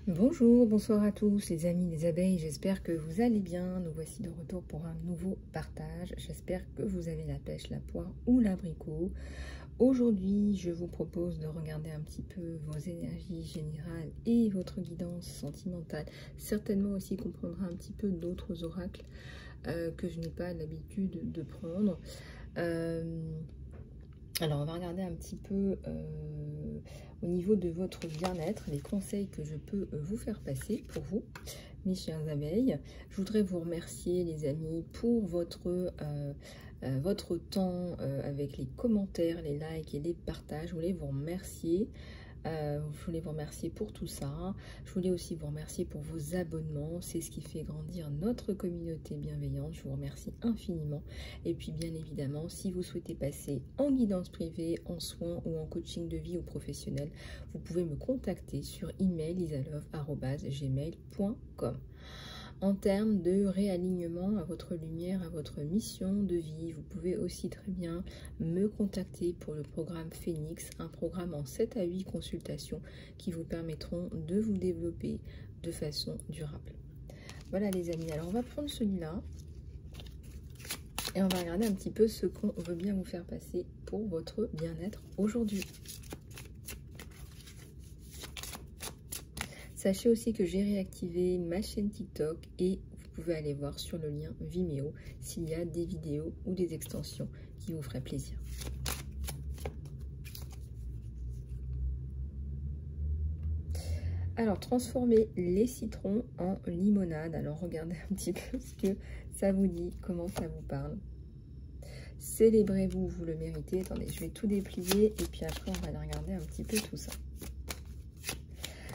Bonjour, bonsoir à tous les amis des abeilles, j'espère que vous allez bien. Nous voici de retour pour un nouveau partage. J'espère que vous avez la pêche, la poire ou l'abricot. Aujourd'hui, je vous propose de regarder un petit peu vos énergies générales et votre guidance sentimentale. Certainement aussi qu'on prendra un petit peu d'autres oracles que je n'ai pas l'habitude de prendre. Alors, on va regarder un petit peu au niveau de votre bien-être, les conseils que je peux vous faire passer pour vous, mes chères abeilles. Je voudrais vous remercier, les amis, pour votre temps avec les commentaires, les likes et les partages. Je voulais vous remercier. Je voulais vous remercier pour tout ça. Je voulais aussi vous remercier pour vos abonnements. C'est ce qui fait grandir notre communauté bienveillante. Je vous remercie infiniment. Et puis bien évidemment, si vous souhaitez passer en guidance privée, en soins ou en coaching de vie ou professionnel, vous pouvez me contacter sur email isalove@gmail.com. En termes de réalignement à votre lumière, à votre mission de vie, vous pouvez aussi très bien me contacter pour le programme Phoenix, un programme en 7 à 8 consultations qui vous permettront de vous développer de façon durable. Voilà les amis, alors on va prendre celui-là et on va regarder un petit peu ce qu'on veut bien vous faire passer pour votre bien-être aujourd'hui. Sachez aussi que j'ai réactivé ma chaîne TikTok et vous pouvez aller voir sur le lien Vimeo s'il y a des vidéos ou des extensions qui vous feraient plaisir. Alors, transformez les citrons en limonade. Alors, regardez un petit peu ce que ça vous dit, comment ça vous parle. Célébrez-vous, vous le méritez. Attendez, je vais tout déplier et puis après, on va aller regarder un petit peu tout ça.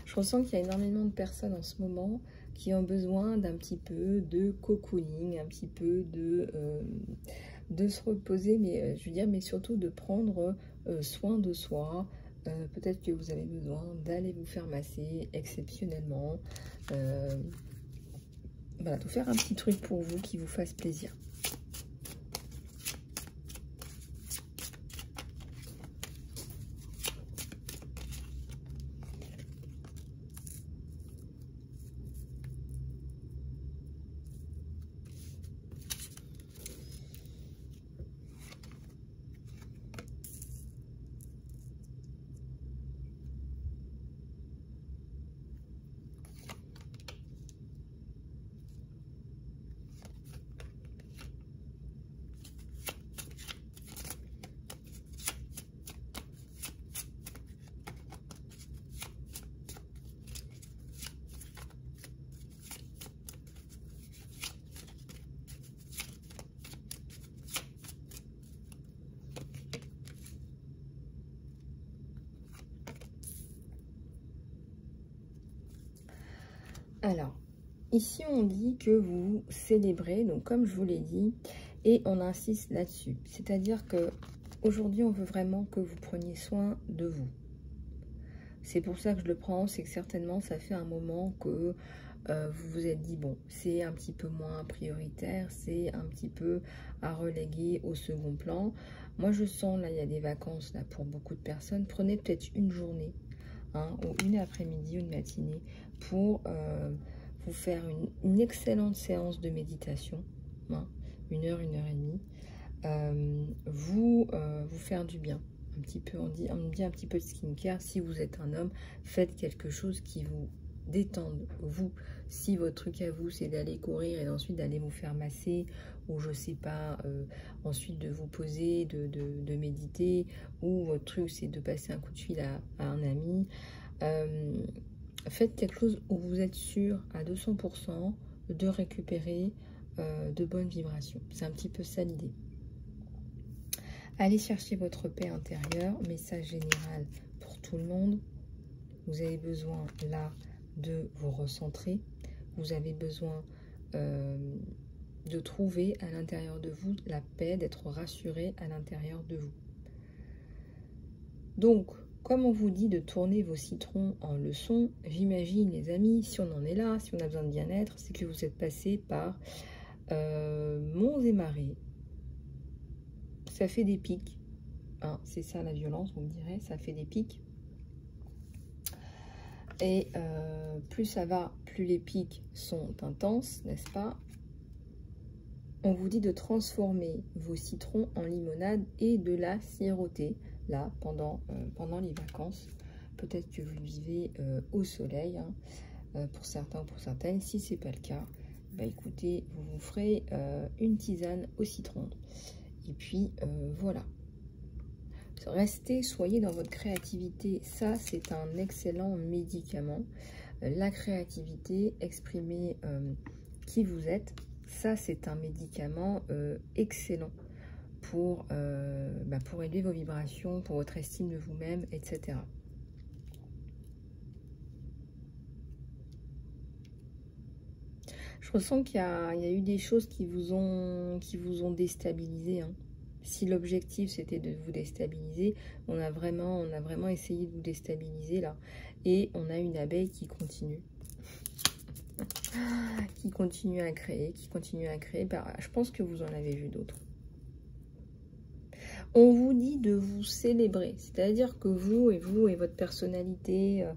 Je ressens qu'il y a énormément de personnes en ce moment qui ont besoin d'un petit peu de cocooning, un petit peu de se reposer, mais je veux dire, mais surtout de prendre soin de soi. Peut-être que vous avez besoin d'aller vous faire masser exceptionnellement. Voilà, tout faire un petit truc pour vous qui vous fasse plaisir. Alors, ici on dit que vous célébrez, donc comme je vous l'ai dit, et on insiste là-dessus. C'est-à-dire que aujourd'hui on veut vraiment que vous preniez soin de vous. C'est pour ça que je le prends, c'est que certainement ça fait un moment que vous vous êtes dit, bon, c'est un petit peu moins prioritaire, c'est un petit peu à reléguer au second plan. Moi je sens, là il y a des vacances là pour beaucoup de personnes, prenez peut-être une journée, hein, ou une après-midi ou une matinée pour vous faire une excellente séance de méditation, hein, 1 heure, 1 heure et demie, vous faire du bien. Un petit peu, on dit un petit peu de skincare. Si vous êtes un homme, faites quelque chose qui vous détende, vous. Si votre truc à vous, c'est d'aller courir et ensuite d'aller vous faire masser, ou je sais pas, ensuite de vous poser, de méditer, ou votre truc, c'est de passer un coup de fil à un ami, faites quelque chose où vous êtes sûr à 200% de récupérer de bonnes vibrations. C'est un petit peu ça l'idée. Allez chercher votre paix intérieure, message général pour tout le monde. Vous avez besoin là de vous recentrer. Vous avez besoin de trouver à l'intérieur de vous la paix, d'être rassuré à l'intérieur de vous. Donc, comme on vous dit de tourner vos citrons en leçon, j'imagine les amis, si on en est là, si on a besoin de bien-être, c'est que vous êtes passé par monts et marées. Ça fait des pics, hein, c'est ça la violence, vous me direz, ça fait des pics. Et plus ça va, plus les pics sont intenses, n'est-ce pas? On vous dit de transformer vos citrons en limonade et de la siroter, là, pendant les vacances. Peut-être que vous vivez au soleil, hein, pour certains ou pour certaines. Si ce n'est pas le cas, bah écoutez, vous vous ferez une tisane au citron. Et puis, voilà. Restez, soyez dans votre créativité. Ça, c'est un excellent médicament. La créativité, exprimer qui vous êtes, ça, c'est un médicament excellent pour élever vos vibrations, pour votre estime de vous-même, etc. Je ressens qu'il y a eu des choses qui vous ont déstabilisé, hein. Si l'objectif c'était de vous déstabiliser, on a vraiment essayé de vous déstabiliser là. Et on a une abeille qui continue. Qui continue à créer, Bah, je pense que vous en avez vu d'autres. On vous dit de vous célébrer. C'est-à-dire que vous et votre personnalité,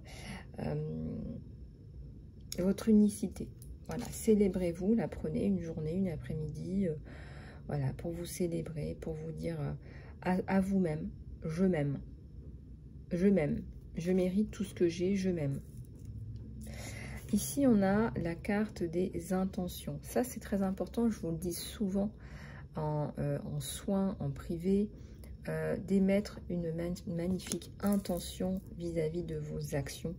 votre unicité. Voilà, célébrez-vous, la prenez une journée, une après-midi, voilà, pour vous célébrer, pour vous dire à vous-même, je m'aime, je mérite tout ce que j'ai, je m'aime. Ici, on a la carte des intentions. Ça, c'est très important, je vous le dis souvent en soins, en privé, d'émettre une magnifique intention vis-à-vis de vos actions.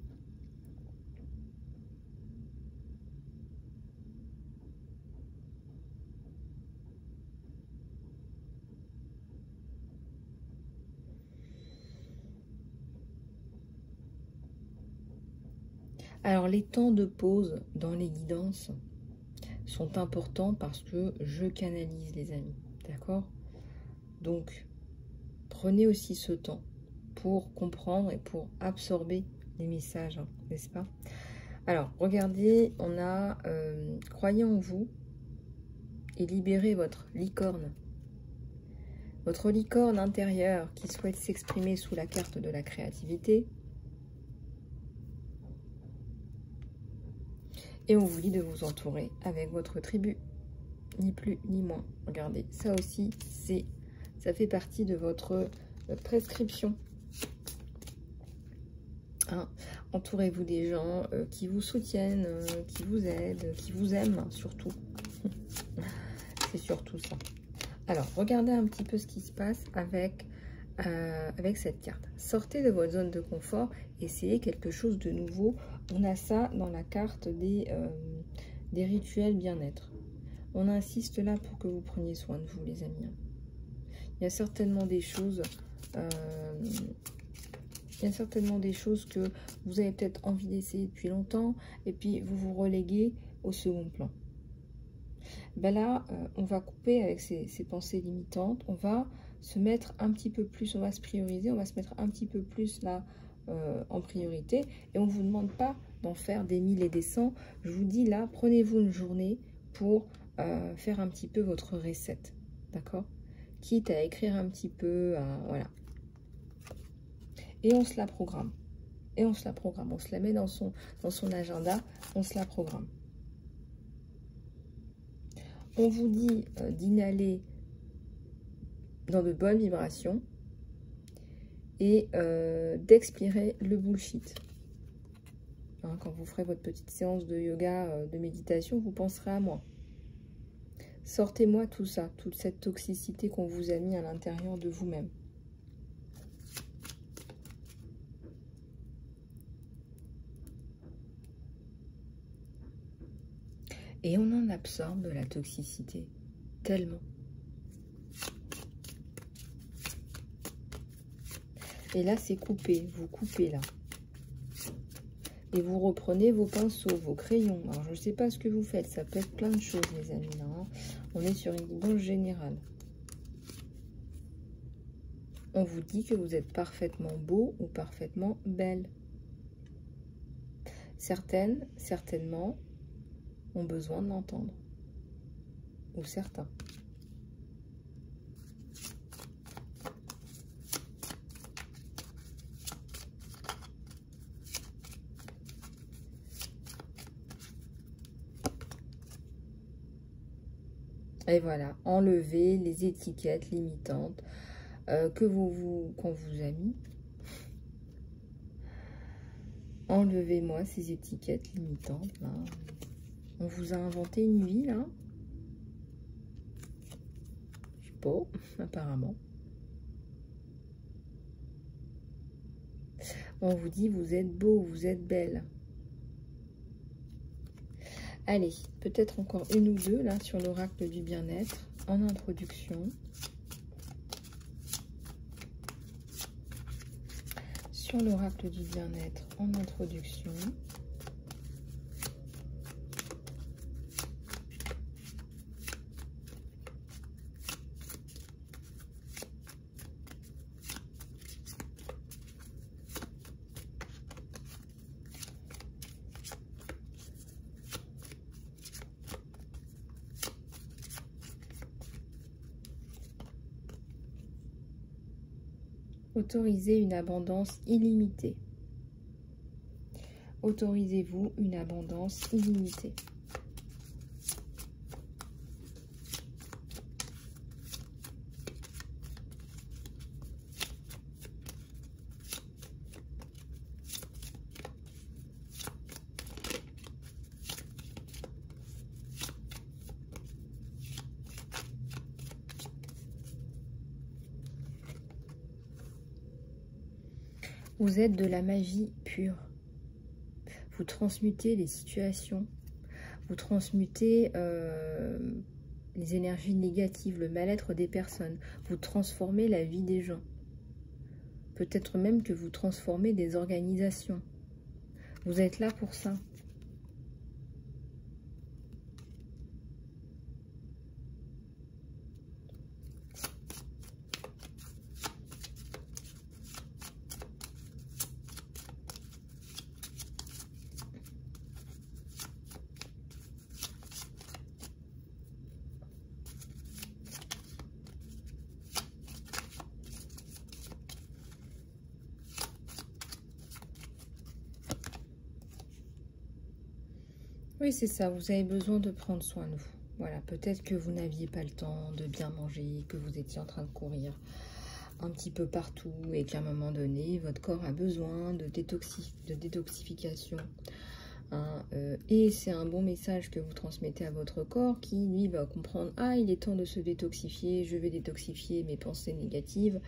Alors, les temps de pause dans les guidances sont importants parce que je canalise, les amis, d'accord? Donc, prenez aussi ce temps pour comprendre et pour absorber les messages, hein, n'est-ce pas? Alors, regardez, on a croyez en vous et libérez votre licorne. Votre licorne intérieure qui souhaite s'exprimer sous la carte de la créativité. Et on vous dit de vous entourer avec votre tribu, ni plus ni moins. Regardez, ça aussi, ça fait partie de votre prescription. Hein, entourez-vous des gens qui vous soutiennent, qui vous aident, qui vous aiment, surtout. C'est surtout ça. Alors, regardez un petit peu ce qui se passe avec cette carte. Sortez de votre zone de confort, essayez quelque chose de nouveau. On a ça dans la carte des rituels bien-être. On insiste là pour que vous preniez soin de vous, les amis. Il y a certainement des choses... que vous avez peut-être envie d'essayer depuis longtemps et puis vous vous reléguez au second plan. Ben là, on va couper avec ces pensées limitantes. On va se mettre un petit peu plus, on va se prioriser, on va se mettre un petit peu plus là en priorité. Et on ne vous demande pas d'en faire des 1000 et des 100. Je vous dis là, prenez-vous une journée pour faire un petit peu votre recette. D'accord? Quitte à écrire un petit peu, voilà. Et on se la programme. Et on se la programme. On se la met dans son agenda. On se la programme. On vous dit d'inhaler dans de bonnes vibrations et d'expirer le bullshit. Hein, quand vous ferez votre petite séance de yoga, de méditation, vous penserez à moi. Sortez-moi tout ça, toute cette toxicité qu'on vous a mis à l'intérieur de vous-même. Et on en absorbe de la toxicité, tellement. Et là, c'est coupé, vous coupez là. Et vous reprenez vos pinceaux, vos crayons. Alors, je ne sais pas ce que vous faites, ça peut être plein de choses, les amis. Là, hein. On est sur une guidance générale. On vous dit que vous êtes parfaitement beau ou parfaitement belle. Certaines, certainement, ont besoin de l'entendre. Ou certains. Et voilà, enlevez les étiquettes limitantes qu'on vous a mis. Enlevez-moi ces étiquettes limitantes, là. On vous a inventé une vie, là. Je sais pas, apparemment. On vous dit, vous êtes beau, vous êtes belle. Allez, peut-être encore une ou deux, là, sur l'oracle du bien-être, en introduction. Sur l'oracle du bien-être, en introduction. Autorisez une abondance illimitée. Autorisez-vous une abondance illimitée. Vous êtes de la magie pure. Vous transmutez les situations. Vous transmutez les énergies négatives, le mal-être des personnes. Vous transformez la vie des gens. Peut-être même que vous transformez des organisations. Vous êtes là pour ça. Oui, c'est ça, vous avez besoin de prendre soin de vous. Voilà, peut-être que vous n'aviez pas le temps de bien manger, que vous étiez en train de courir un petit peu partout et qu'à un moment donné, votre corps a besoin de détoxification. Hein, et c'est un bon message que vous transmettez à votre corps qui, lui, va comprendre « Ah, il est temps de se détoxifier, je vais détoxifier mes pensées négatives. »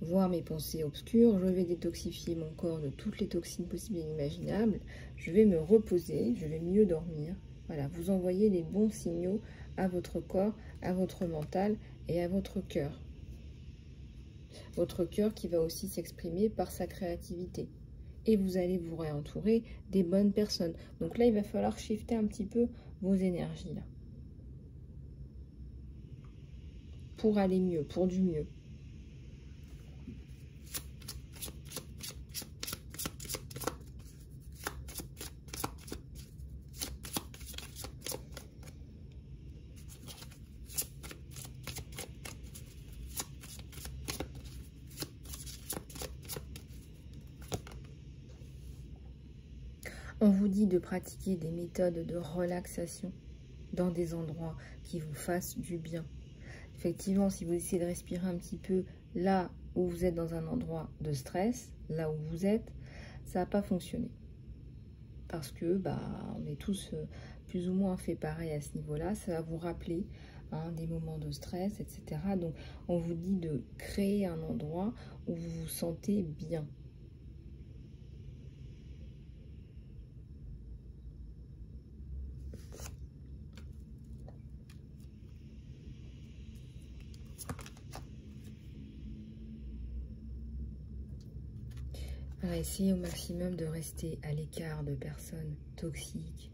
Voir mes pensées obscures, je vais détoxifier mon corps de toutes les toxines possibles et inimaginables, je vais me reposer, je vais mieux dormir. Voilà, vous envoyez les bons signaux à votre corps, à votre mental et à votre cœur. Votre cœur qui va aussi s'exprimer par sa créativité. Et vous allez vous réentourer des bonnes personnes. Donc là, il va falloir shifter un petit peu vos énergies là. Pour aller mieux, pour du mieux. On vous dit de pratiquer des méthodes de relaxation dans des endroits qui vous fassent du bien. Effectivement, si vous essayez de respirer un petit peu là où vous êtes dans un endroit de stress, là où vous êtes, ça va pas fonctionner. Parce que on est tous plus ou moins fait pareil à ce niveau-là. Ça va vous rappeler des moments de stress, etc. Donc, on vous dit de créer un endroit où vous vous sentez bien. Essayez au maximum de rester à l'écart de personnes toxiques,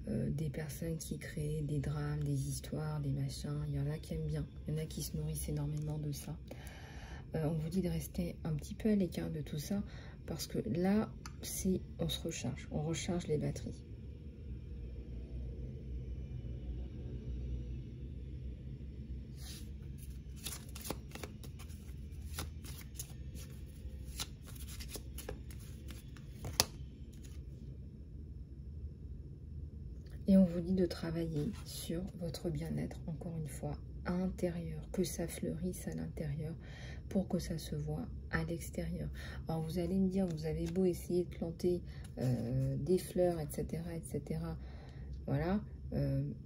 des personnes qui créent des drames, des histoires, des machins. Il y en a qui aiment bien, il y en a qui se nourrissent énormément de ça. On vous dit de rester un petit peu à l'écart de tout ça, parce que là, on se recharge, on recharge les batteries. Et on vous dit de travailler sur votre bien-être, encore une fois, intérieur, que ça fleurisse à l'intérieur pour que ça se voit à l'extérieur. Alors vous allez me dire, vous avez beau essayer de planter des fleurs, etc., etc. Voilà,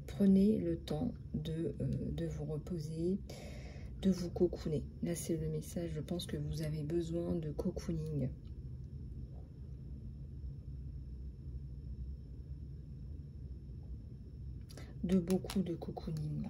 prenez le temps de vous reposer, de vous cocooner. Là, c'est le message, je pense que vous avez besoin de cocooning. De beaucoup de cocooning.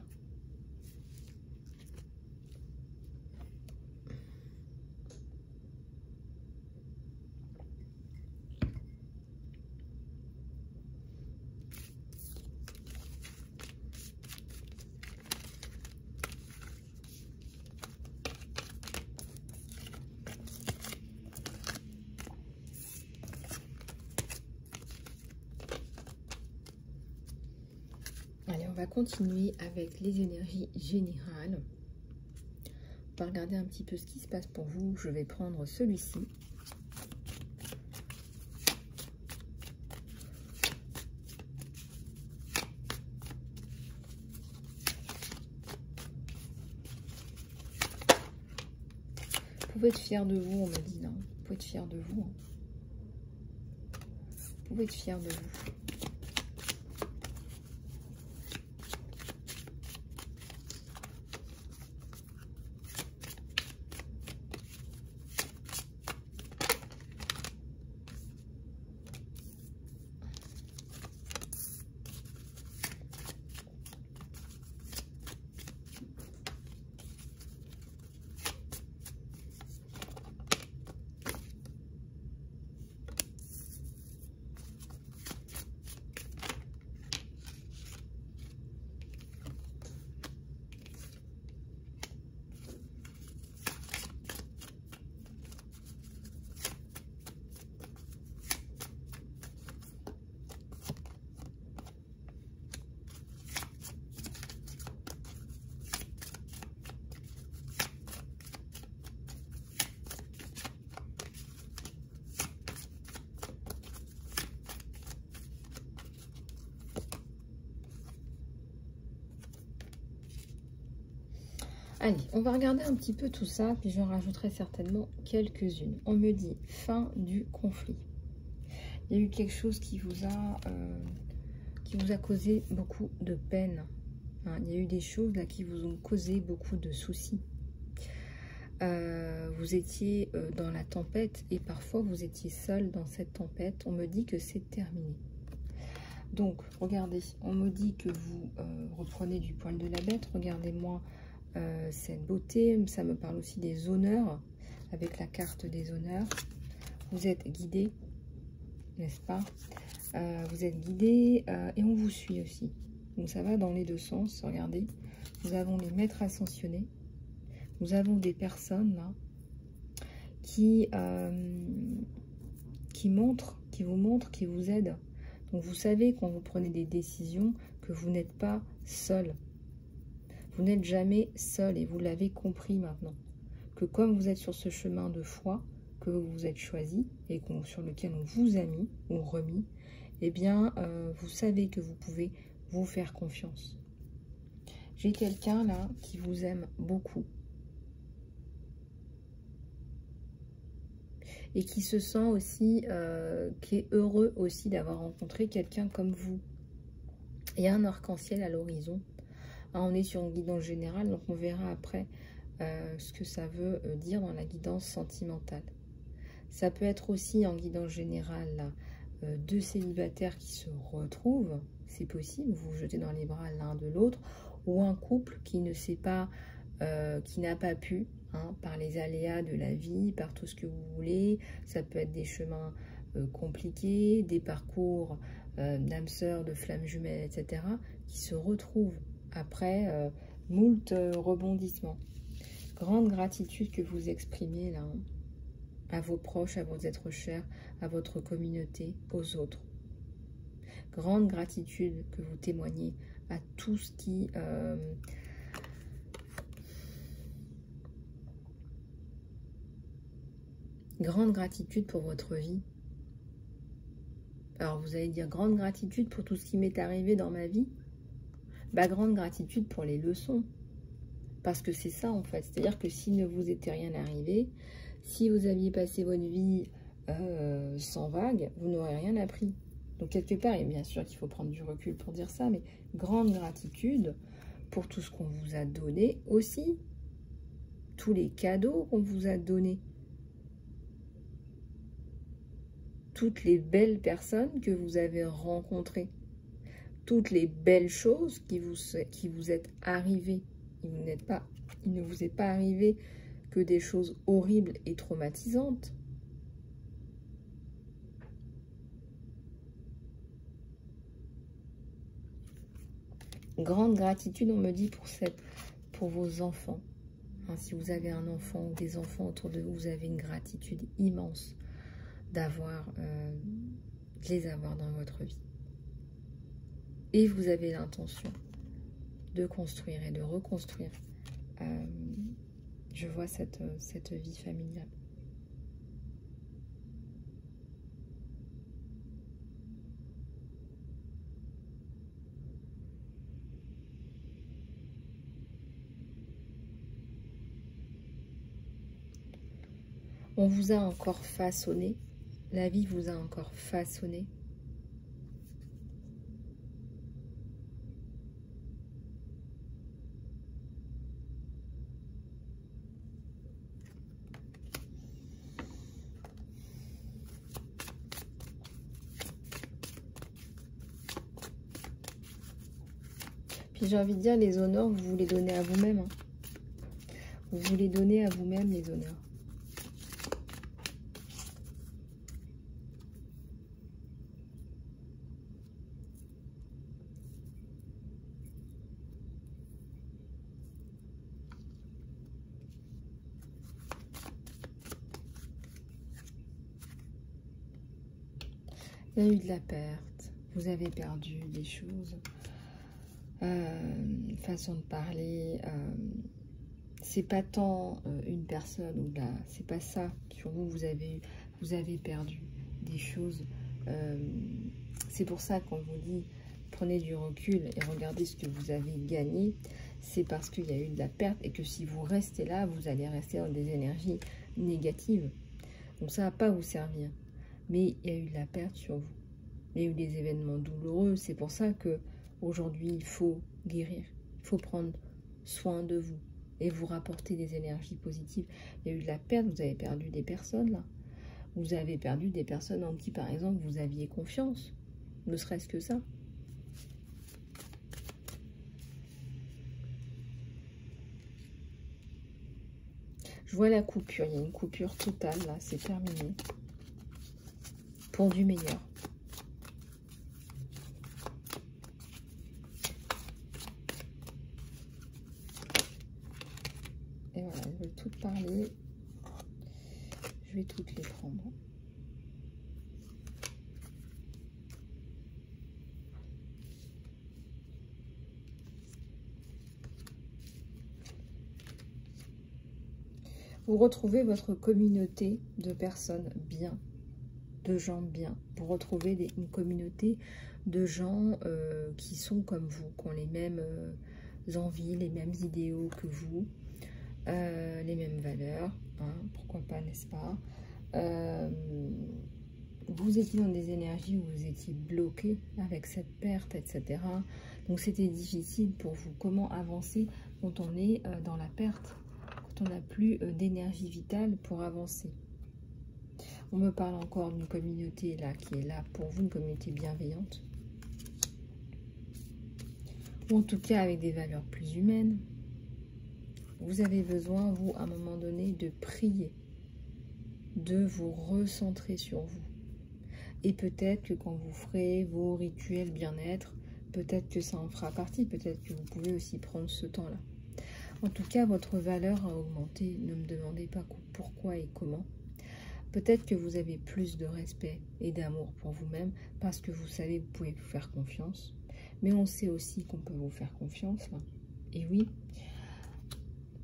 Allez, on va continuer avec les énergies générales. On va regarder un petit peu ce qui se passe pour vous. Je vais prendre celui-ci. Vous pouvez être fier de vous, on me dit là. Vous pouvez être fier de vous. Vous pouvez être fier de vous. Allez, on va regarder un petit peu tout ça, puis j'en rajouterai certainement quelques-unes. On me dit fin du conflit. Il y a eu quelque chose qui vous a causé beaucoup de peine. Hein, il y a eu des choses là qui vous ont causé beaucoup de soucis. Vous étiez dans la tempête et parfois vous étiez seul dans cette tempête. On me dit que c'est terminé. Donc, regardez, on me dit que vous reprenez du poil de la bête. Regardez-moi cette beauté. Ça me parle aussi des honneurs, avec la carte des honneurs. Vous êtes guidé, n'est-ce pas? Vous êtes guidé et on vous suit aussi. Donc, ça va dans les deux sens. Regardez, nous avons les maîtres ascensionnés. Nous avons des personnes là qui vous montrent, qui vous aident. Donc vous savez quand vous prenez des décisions que vous n'êtes pas seul. Vous n'êtes jamais seul et vous l'avez compris maintenant. Que comme vous êtes sur ce chemin de foi que vous vous êtes choisi et sur lequel on vous a mis ou remis, eh bien vous savez que vous pouvez vous faire confiance. J'ai quelqu'un là qui vous aime beaucoup. Et qui se sent aussi, qui est heureux aussi d'avoir rencontré quelqu'un comme vous. Il y a un arc-en-ciel à l'horizon. Hein, on est sur une guidance générale, donc on verra après ce que ça veut dire dans la guidance sentimentale. Ça peut être aussi en guidance générale, là, deux célibataires qui se retrouvent, c'est possible, vous vous jetez dans les bras l'un de l'autre, ou un couple qui ne sait pas, qui n'a pas pu, hein, par les aléas de la vie, par tout ce que vous voulez. Ça peut être des chemins compliqués, des parcours d'âme sœur, de flammes jumelles, etc., qui se retrouvent après moult rebondissements. Grande gratitude que vous exprimez là, hein, à vos proches, à vos êtres chers, à votre communauté, aux autres. Grande gratitude que vous témoignez à tout ce qui... grande gratitude pour votre vie. Alors vous allez dire grande gratitude pour tout ce qui m'est arrivé dans ma vie. Bah, grande gratitude pour les leçons. Parce que c'est ça en fait. C'est-à-dire que s'il ne vous était rien arrivé, si vous aviez passé votre vie sans vague, vous n'aurez rien appris. Donc quelque part, et bien sûr qu'il faut prendre du recul pour dire ça, mais grande gratitude pour tout ce qu'on vous a donné aussi. Tous les cadeaux qu'on vous a donnés. Toutes les belles personnes que vous avez rencontrées. Toutes les belles choses qui vous est arrivées. Il ne vous est pas arrivé que des choses horribles et traumatisantes. Grande gratitude, on me dit, pour vos enfants. Hein, si vous avez un enfant ou des enfants autour de vous, vous avez une gratitude immense de les avoir dans votre vie. Et vous avez l'intention de construire et de reconstruire, je vois cette vie familiale. On vous a encore façonné, la vie vous a encore façonné. Puis j'ai envie de dire, les honneurs, vous vous les donnez à vous-même. Hein. Vous vous les donnez à vous-même, les honneurs. Il y a eu de la perte. Vous avez perdu des choses. Façon de parler, c'est pas tant une personne ou là, c'est pas ça sur vous. Vous avez perdu des choses. C'est pour ça qu'on vous dit prenez du recul et regardez ce que vous avez gagné. C'est parce qu'il y a eu de la perte et que si vous restez là, vous allez rester dans des énergies négatives. Donc ça va pas vous servir. Mais il y a eu de la perte sur vous. Il y a eu des événements douloureux. C'est pour ça que aujourd'hui, il faut guérir, il faut prendre soin de vous et vous rapporter des énergies positives. Il y a eu de la perte, vous avez perdu des personnes là. Vous avez perdu des personnes en qui, par exemple, vous aviez confiance, ne serait-ce que ça. Je vois la coupure, il y a une coupure totale là, c'est terminé. Pour du meilleur. Et voilà, je vais toutes parler. Je vais toutes les prendre. Vous retrouvez votre communauté de personnes bien, de gens bien. Vous retrouvez une communauté de gens qui sont comme vous, qui ont les mêmes envies, les mêmes idéaux que vous. Les mêmes valeurs, hein, pourquoi pas, n'est-ce pas? Vous étiez dans des énergies où vous étiez bloqué avec cette perte, etc. Donc c'était difficile pour vous. Comment avancer quand on est dans la perte, quand on n'a plus d'énergie vitale pour avancer? On me parle encore d'une communauté là qui est là pour vous, une communauté bienveillante. Ou en tout cas avec des valeurs plus humaines. Vous avez besoin, vous, à un moment donné, de prier, de vous recentrer sur vous. Et peut-être que quand vous ferez vos rituels bien-être, peut-être que ça en fera partie, peut-être que vous pouvez aussi prendre ce temps-là. En tout cas, votre valeur a augmenté, ne me demandez pas pourquoi et comment. Peut-être que vous avez plus de respect et d'amour pour vous-même, parce que vous savez que vous pouvez vous faire confiance. Mais on sait aussi qu'on peut vous faire confiance, là. Et oui,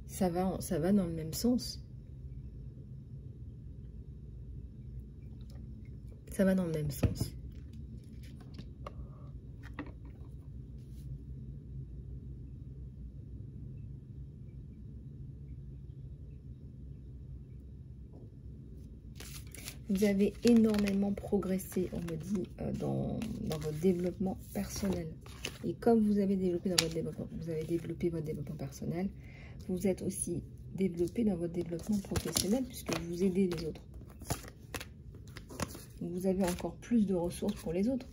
ça va dans le même sens. Ça va dans le même sens. Vous avez énormément progressé, on me dit, dans votre développement personnel. Et comme vous avez développé dans votre développement, vous avez développé votre développement personnel, vous êtes aussi développé dans votre développement professionnel puisque vous aidez les autres. Vous avez encore plus de ressources pour les autres.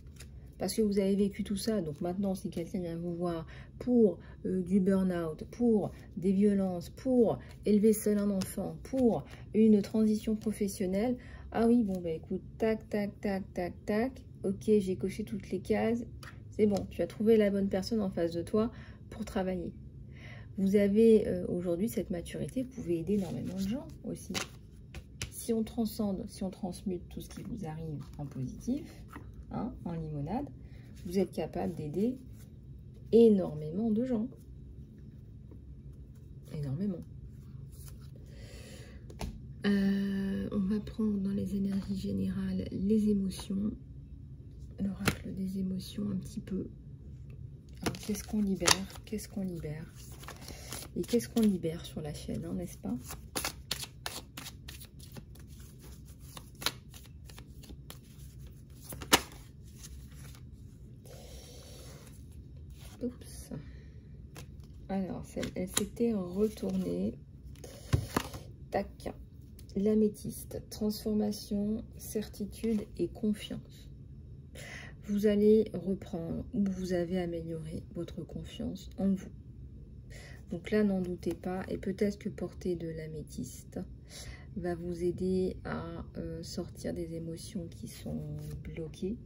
Parce que vous avez vécu tout ça. Donc maintenant, si quelqu'un vient vous voir pour du burn-out, pour des violences, pour élever seul un enfant, pour une transition professionnelle, ah oui, bon, bah écoute, tac, tac, tac, tac, tac. Ok, j'ai coché toutes les cases. C'est bon, tu as trouvé la bonne personne en face de toi pour travailler. Vous avez aujourd'hui cette maturité, vous pouvez aider énormément de gens aussi. Si on transcende, si on transmute tout ce qui vous arrive en positif, hein, en limonade, vous êtes capable d'aider énormément de gens. Énormément. On va prendre dans les énergies générales les émotions. L'oracle des émotions un petit peu. Qu'est-ce qu'on libère? Qu'est-ce qu'on libère? Et qu'est-ce qu'on libère sur la chaîne, hein, n'est-ce pas? Oups. Alors, elle s'était retournée. Tac. L'améthyste. Transformation, certitude et confiance. Vous allez reprendre ou vous avez amélioré votre confiance en vous. Donc là, n'en doutez pas. Et peut-être que porter de l'améthyste va vous aider à sortir des émotions qui sont bloquées.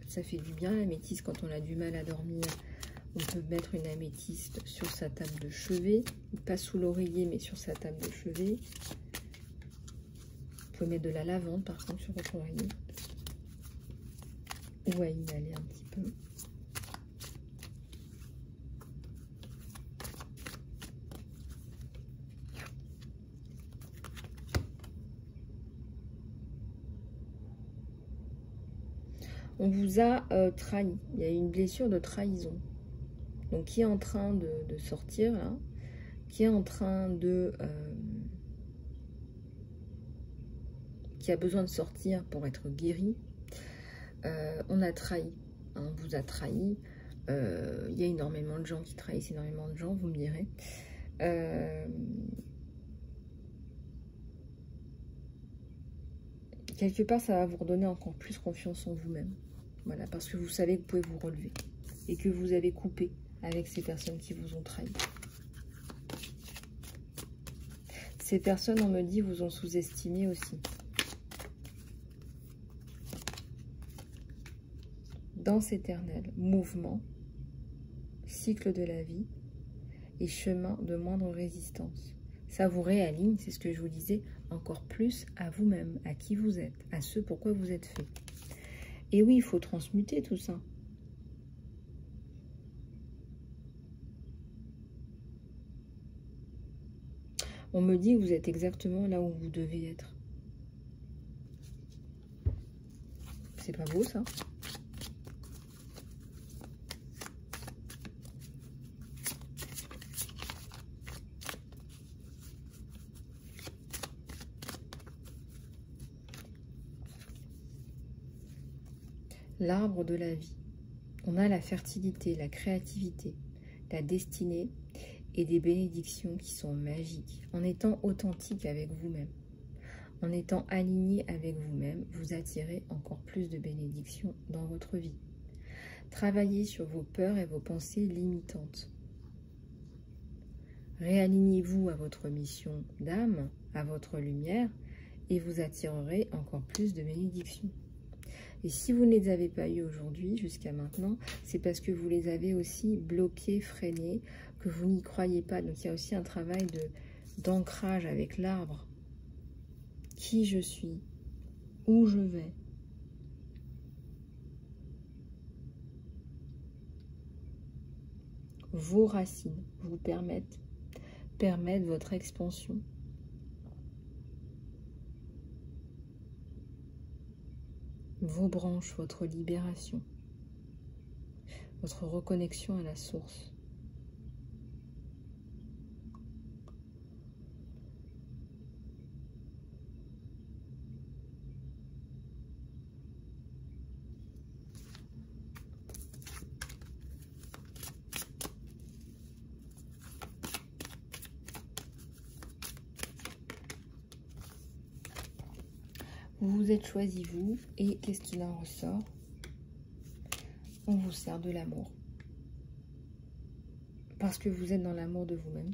Ça fait du bien l'améthyste quand on a du mal à dormir. On peut mettre une améthyste sur sa table de chevet, pas sous l'oreiller mais sur sa table de chevet. Vous pouvez mettre de la lavande par contre sur votre oreiller. Ou à inhaler un petit peu. On vous a trahi. Il y a eu une blessure de trahison. Donc, qui est en train de sortir, là. Qui est en train de... qui a besoin de sortir pour être guéri. On a trahi. Hein, on vous a trahi. Il y a énormément de gens qui trahissent énormément de gens, vous me direz. Quelque part, ça va vous redonner encore plus confiance en vous-même. Voilà, parce que vous savez que vous pouvez vous relever. Et que vous avez coupé avec ces personnes qui vous ont trahi. Ces personnes, on me dit, vous ont sous-estimé aussi. Danse éternelle, mouvement, cycle de la vie et chemin de moindre résistance. Ça vous réaligne, c'est ce que je vous disais, encore plus à vous-même, à qui vous êtes, à ce pourquoi vous êtes fait. Et oui, il faut transmuter tout ça. On me dit que vous êtes exactement là où vous devez être. C'est pas beau, ça? L'arbre de la vie. On a la fertilité, la créativité, la destinée et des bénédictions qui sont magiques. En étant authentique avec vous-même, en étant aligné avec vous-même, vous attirez encore plus de bénédictions dans votre vie. Travaillez sur vos peurs et vos pensées limitantes. Réalignez-vous à votre mission d'âme, à votre lumière, et vous attirerez encore plus de bénédictions. Et si vous ne les avez pas eues aujourd'hui, jusqu'à maintenant, c'est parce que vous les avez aussi bloquées, freinées, que vous n'y croyez pas. Donc il y a aussi un travail d'ancrage avec l'arbre. Qui je suis, où je vais. Vos racines vous permettent votre expansion. Vos branches, votre libération, votre reconnexion à la source. Vous vous êtes choisi vous, et qu'est-ce qu'il en ressort? On vous sert de l'amour. Parce que vous êtes dans l'amour de vous-même.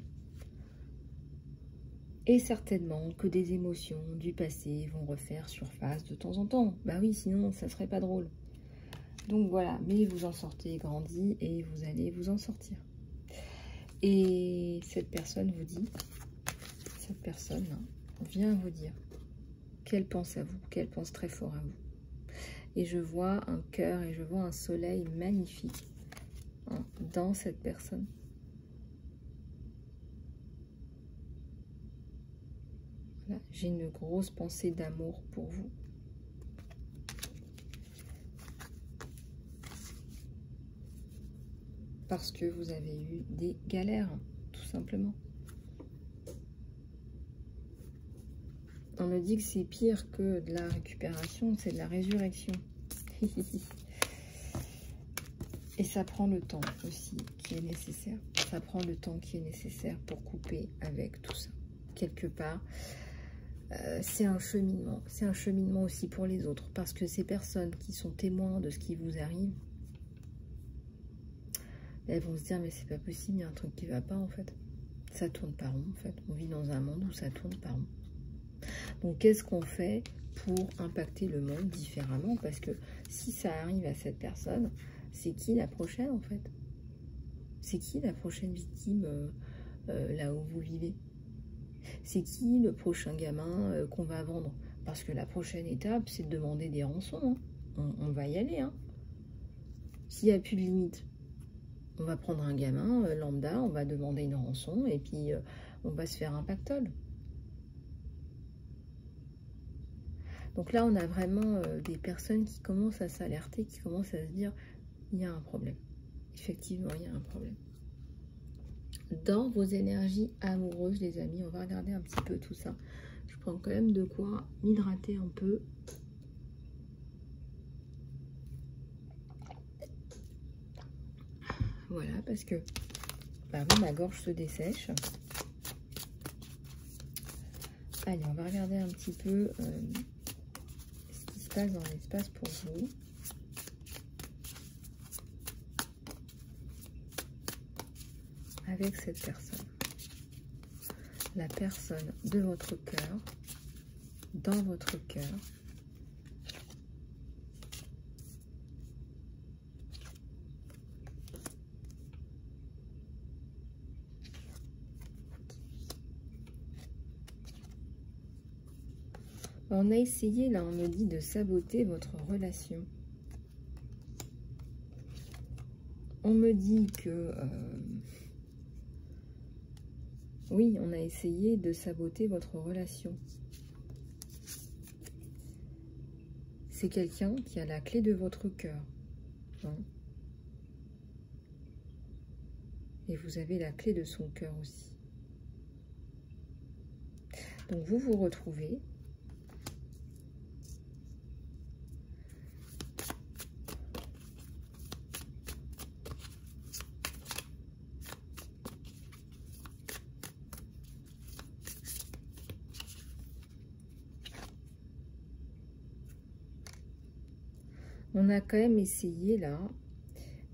Et certainement que des émotions du passé vont refaire surface de temps en temps. Bah oui, sinon ça serait pas drôle. Donc voilà, mais vous en sortez grandi et vous allez vous en sortir. Et cette personne vous dit, cette personne vient vous dire qu'elle pense à vous, qu'elle pense très fort à vous. Et je vois un cœur et je vois un soleil magnifique dans cette personne. Voilà, j'ai une grosse pensée d'amour pour vous. Parce que vous avez eu des galères, tout simplement. On me dit que c'est pire que de la récupération, c'est de la résurrection. Et ça prend le temps aussi qui est nécessaire. Ça prend le temps qui est nécessaire pour couper avec tout ça. Quelque part, c'est un cheminement. C'est un cheminement aussi pour les autres. Parce que ces personnes qui sont témoins de ce qui vous arrive, elles vont se dire, mais c'est pas possible, il y a un truc qui va pas en fait. Ça tourne pas rond en fait. On vit dans un monde où ça tourne pas rond. Donc qu'est-ce qu'on fait pour impacter le monde différemment? Parce que si ça arrive à cette personne, c'est qui la prochaine en fait? C'est qui la prochaine victime là où vous vivez? C'est qui le prochain gamin qu'on va vendre? Parce que la prochaine étape, c'est de demander des rançons. Hein. On va y aller. Hein. S'il n'y a plus de limite, on va prendre un gamin lambda, on va demander une rançon et puis on va se faire un pactole. Donc là, on a vraiment des personnes qui commencent à s'alerter, qui commencent à se dire, il y a un problème. Effectivement, il y a un problème. Dans vos énergies amoureuses, les amis, on va regarder un petit peu tout ça. Je prends quand même de quoi m'hydrater un peu. Voilà, parce que bah oui, ma gorge se dessèche. Allez, on va regarder un petit peu ce qui se passe dans l'espace pour vous. Avec cette personne. La personne de votre cœur, dans votre cœur. On a essayé, là, on me dit de saboter votre relation. On me dit que... oui, on a essayé de saboter votre relation. C'est quelqu'un qui a la clé de votre cœur. Hein. Et vous avez la clé de son cœur aussi. Donc vous vous retrouvez. On a quand même essayé là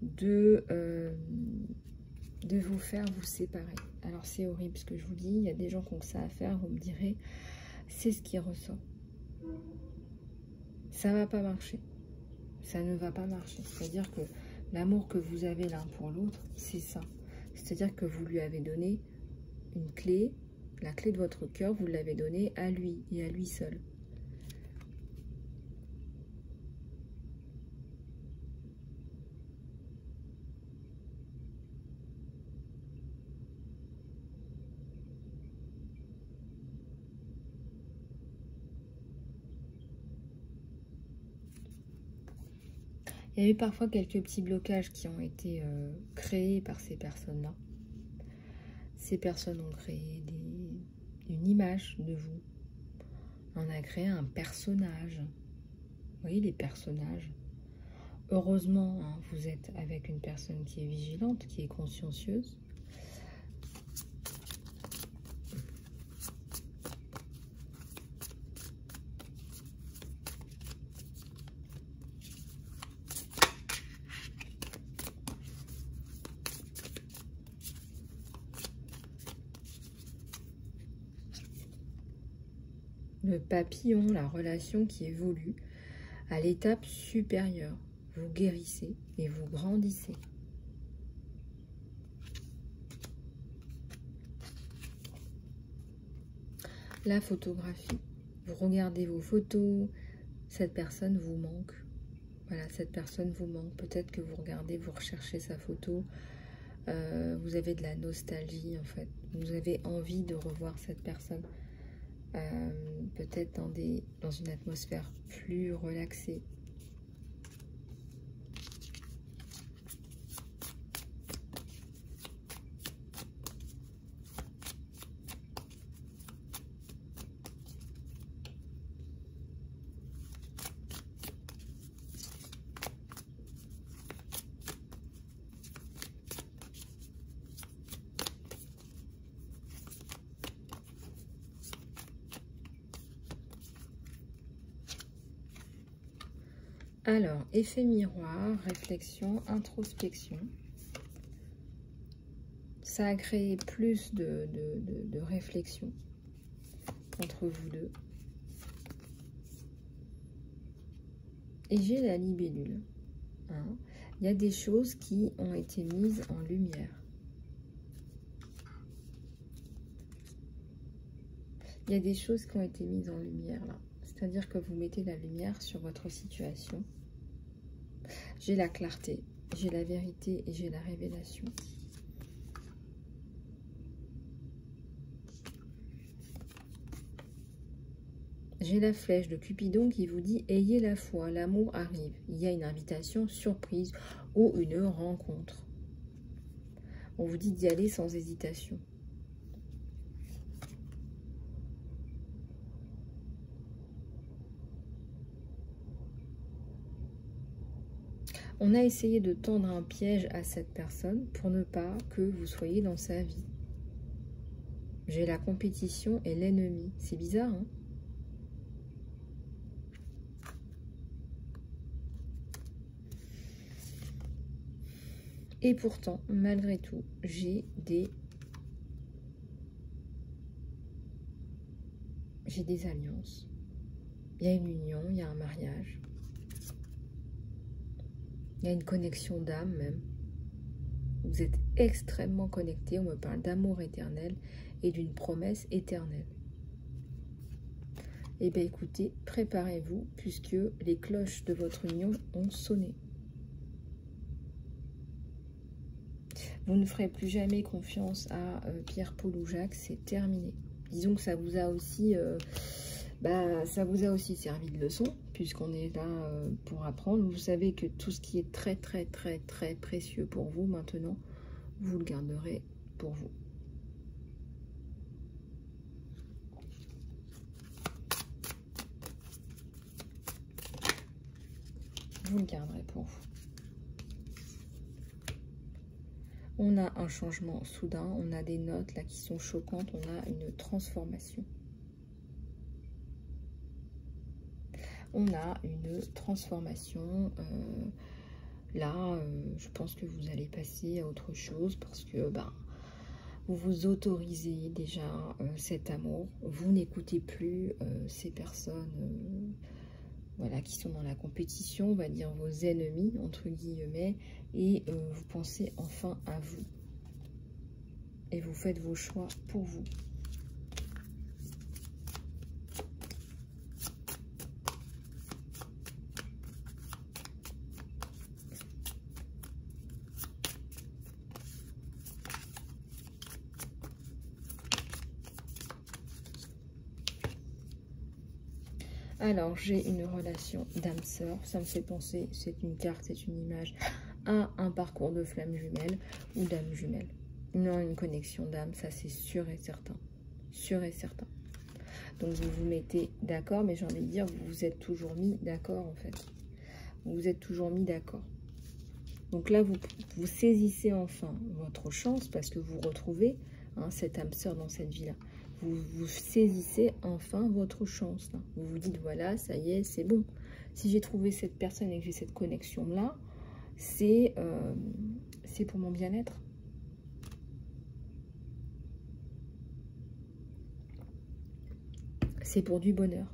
de vous faire vous séparer. Alors c'est horrible ce que je vous dis, il y a des gens qui ont que ça à faire, vous me direz, c'est ce qui ressort. Ça va pas marcher. Ça ne va pas marcher. C'est-à-dire que l'amour que vous avez l'un pour l'autre, c'est ça. C'est-à-dire que vous lui avez donné une clé, la clé de votre cœur, vous l'avez donnée à lui et à lui seul. Il y a eu parfois quelques petits blocages qui ont été créés par ces personnes-là. Ces personnes ont créé une image de vous. On a créé un personnage. Vous voyez les personnages. Heureusement, hein, vous êtes avec une personne qui est vigilante, qui est consciencieuse. le papillon, la relation qui évolue à l'étape supérieure. Vous guérissez et vous grandissez. La photographie. Vous regardez vos photos, cette personne vous manque. Voilà, cette personne vous manque. Peut-être que vous regardez, vous recherchez sa photo. Vous avez de la nostalgie en fait. Vous avez envie de revoir cette personne. Peut-être dans une atmosphère plus relaxée. Alors, effet miroir, réflexion, introspection. Ça a créé plus de réflexion entre vous deux. Et j'ai la libellule. Hein. Il y a des choses qui ont été mises en lumière. Il y a des choses qui ont été mises en lumière là. C'est-à-dire que vous mettez la lumière sur votre situation. J'ai la clarté, j'ai la vérité et j'ai la révélation. J'ai la flèche de Cupidon qui vous dit « Ayez la foi, l'amour arrive. Il y a une invitation surprise ou une rencontre. » On vous dit d'y aller sans hésitation. On a essayé de tendre un piège à cette personne pour ne pas que vous soyez dans sa vie. J'ai la compétition et l'ennemi. C'est bizarre, hein? Et pourtant, malgré tout, j'ai des alliances. Il y a une union, il y a un mariage. Il y a une connexion d'âme même. Vous êtes extrêmement connectés. On me parle d'amour éternel et d'une promesse éternelle. Eh bien écoutez, préparez-vous puisque les cloches de votre union ont sonné. Vous ne ferez plus jamais confiance à Pierre, Paul ou Jacques, c'est terminé. Disons que ça vous a aussi... ça vous a aussi servi de leçon, puisqu'on est là pour apprendre. Vous savez que tout ce qui est très, très, très, très précieux pour vous, maintenant, vous le garderez pour vous. Vous le garderez pour vous. On a un changement soudain, on a des notes là qui sont choquantes, on a une transformation. On a une transformation. Je pense que vous allez passer à autre chose parce que vous vous autorisez déjà cet amour. Vous n'écoutez plus ces personnes voilà, qui sont dans la compétition, on va dire vos ennemis, entre guillemets, et vous pensez enfin à vous. Et vous faites vos choix pour vous. Alors, j'ai une relation d'âme-sœur. Ça me fait penser, c'est une carte, c'est une image, à un parcours de flamme jumelle ou d'âme jumelle. Non, une connexion d'âme, ça c'est sûr et certain. Sûr et certain. Donc, vous vous mettez d'accord, mais j'ai envie de dire, vous vous êtes toujours mis d'accord, en fait. Vous vous êtes toujours mis d'accord. Donc là, vous saisissez enfin votre chance, parce que vous retrouvez cette âme-sœur dans cette vie-là. Vous saisissez enfin votre chance. Là. Vous vous dites, voilà, ça y est, c'est bon. Si j'ai trouvé cette personne et que j'ai cette connexion-là, c'est pour mon bien-être. c'est pour du bonheur.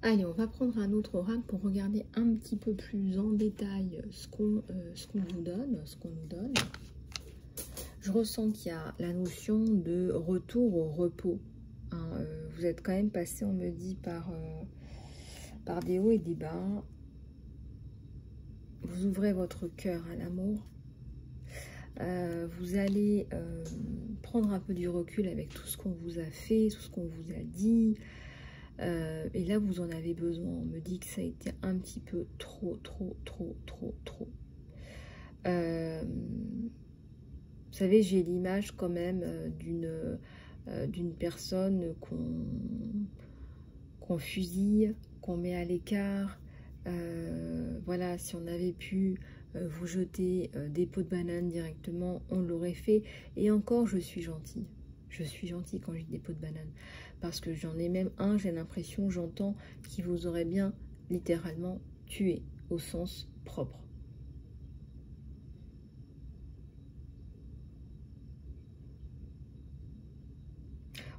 Allez, on va prendre un autre oracle pour regarder un petit peu plus en détail ce qu'on vous donne, ce qu'on nous donne. Je ressens qu'il y a la notion de retour au repos. Hein, vous êtes quand même passé, on me dit, par des hauts et des bas. Vous ouvrez votre cœur à l'amour. Vous allez prendre un peu du recul avec tout ce qu'on vous a fait, tout ce qu'on vous a dit. Et là, vous en avez besoin. On me dit que ça a été un petit peu trop. Vous savez, j'ai l'image quand même d'une personne qu'on fusille, qu'on met à l'écart. Voilà, si on avait pu vous jeter des pots de banane directement, on l'aurait fait. Et encore, je suis gentille. Je suis gentille quand je dis des pots de banane. Parce que j'en ai même un, j'ai l'impression, j'entends, qui vous aurait bien littéralement tué, au sens propre.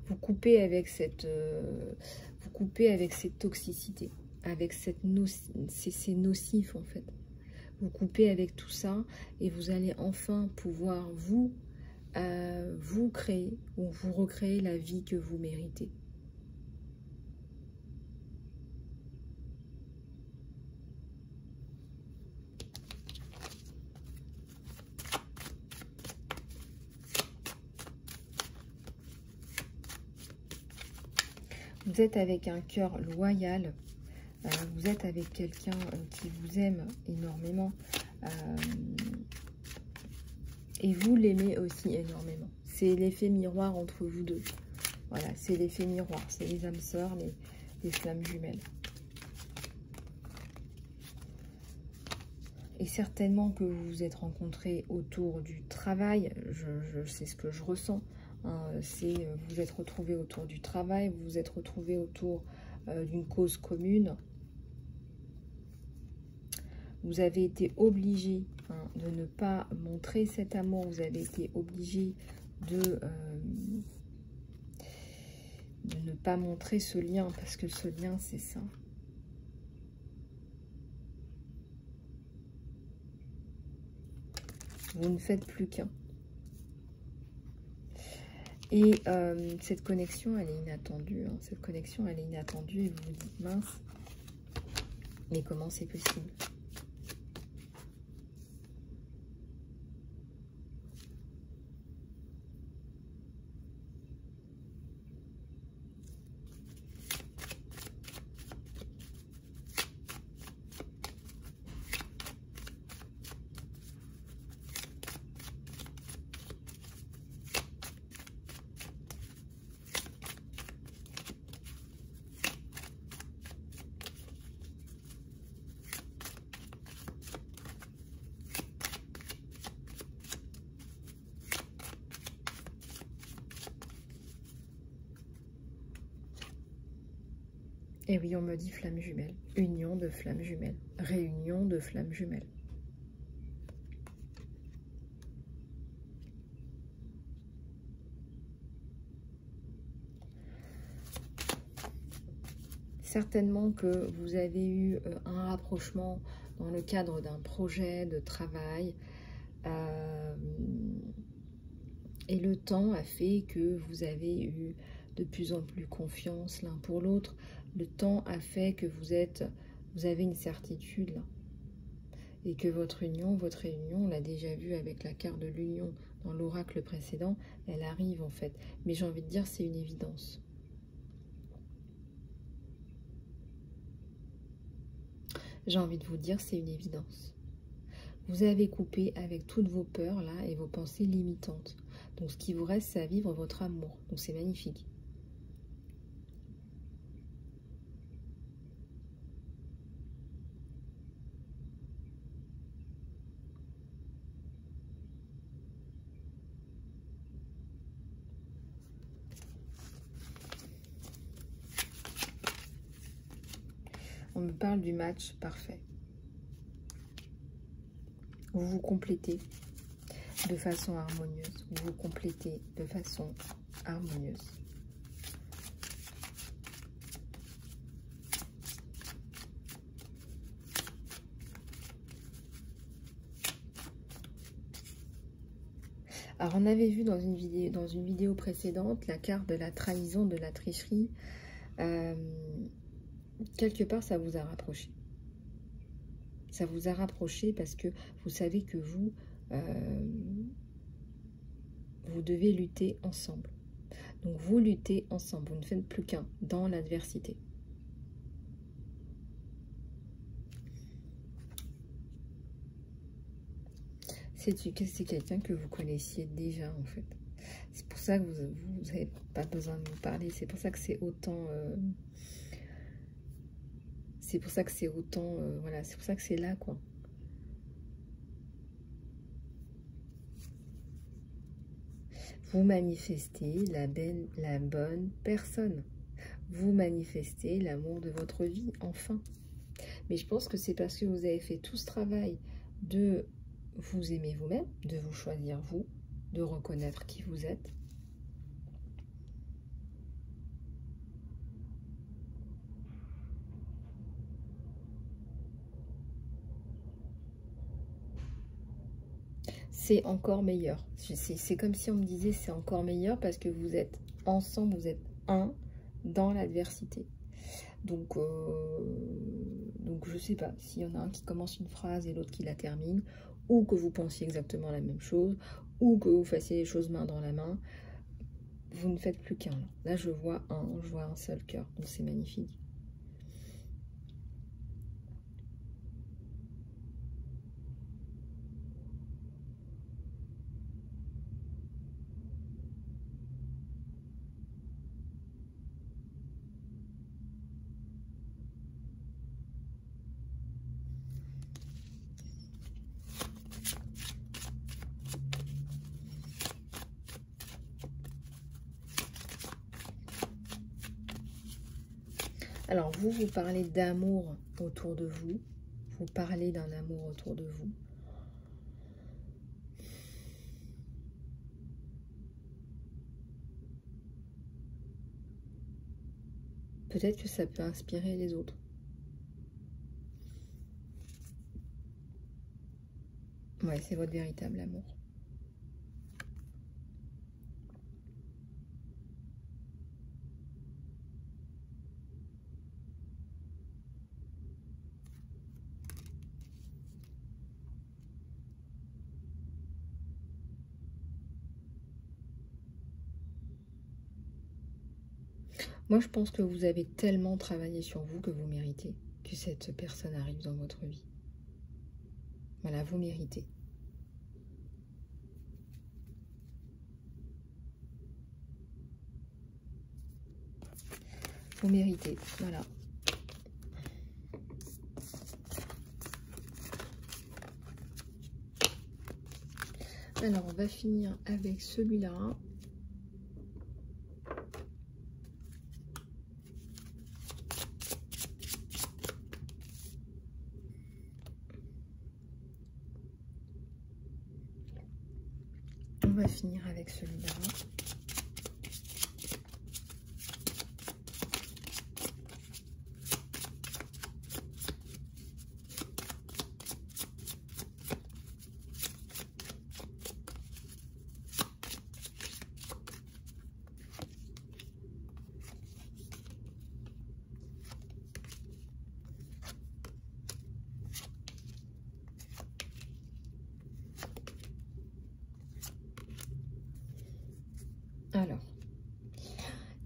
Vous coupez avec cette toxicité, avec c'est nocif en fait. Vous coupez avec tout ça et vous allez enfin pouvoir vous créer ou vous recréer la vie que vous méritez. Vous êtes avec un cœur loyal, vous êtes avec quelqu'un qui vous aime énormément et vous l'aimez aussi énormément. C'est l'effet miroir entre vous deux. Voilà, c'est l'effet miroir, c'est les âmes sœurs, les flammes jumelles. Et certainement que vous vous êtes rencontrés autour du travail, c'est ce que je ressens. Hein, vous vous êtes retrouvés autour du travail, vous vous êtes retrouvés autour d'une cause commune. Vous avez été obligé de ne pas montrer cet amour, vous avez été obligé de ne pas montrer ce lien, parce que ce lien, c'est ça. Vous ne faites plus qu'un. Et cette connexion, elle est inattendue. Hein. Cette connexion, elle est inattendue. Et vous vous dites, mince, mais comment c'est possible ? Et oui, on me dit flamme jumelle. Union de flammes jumelles. Réunion de flammes jumelles. Certainement que vous avez eu un rapprochement dans le cadre d'un projet de travail. Et le temps a fait que vous avez eu de plus en plus confiance l'un pour l'autre. Le temps a fait que vous avez une certitude là. Et que votre réunion, on l'a déjà vu avec la carte de l'union dans l'oracle précédent, elle arrive en fait. Mais j'ai envie de dire, c'est une évidence. J'ai envie de vous dire, c'est une évidence. Vous avez coupé avec toutes vos peurs là et vos pensées limitantes. Donc ce qui vous reste, c'est à vivre votre amour. Donc c'est magnifique. On me parle du match parfait. Vous vous complétez de façon harmonieuse. Vous vous complétez de façon harmonieuse. Alors, on avait vu dans une vidéo précédente la carte de la trahison, de la tricherie. Quelque part, ça vous a rapproché. Ça vous a rapproché parce que vous savez que vous devez lutter ensemble. Donc, vous luttez ensemble. Vous ne faites plus qu'un dans l'adversité. C'est quelqu'un que vous connaissiez déjà, en fait. C'est pour ça que vous n'avez pas besoin de vous parler. C'est pour ça que c'est autant... c'est pour ça que c'est autant... voilà, c'est pour ça que c'est là, quoi. Vous manifestez la bonne personne. Vous manifestez l'amour de votre vie, enfin. Mais je pense que c'est parce que vous avez fait tout ce travail de vous aimer vous-même, de vous choisir vous, de reconnaître qui vous êtes. C'est encore meilleur. C'est comme si on me disait c'est encore meilleur parce que vous êtes ensemble, vous êtes un dans l'adversité. Donc je sais pas s'il y en a un qui commence une phrase et l'autre qui la termine, ou que vous pensiez exactement la même chose, ou que vous fassiez les choses main dans la main. Vous ne faites plus qu'un. Là, je vois un seul cœur. Donc, c'est magnifique. Alors, vous parlez d'amour autour de vous. Vous parlez d'un amour autour de vous. Peut-être que ça peut inspirer les autres. Ouais, c'est votre véritable amour. Moi, je pense que vous avez tellement travaillé sur vous que vous méritez que cette personne arrive dans votre vie. Voilà, vous méritez. Vous méritez, voilà. Alors, on va finir avec celui-là. On va finir avec celui-là. Alors,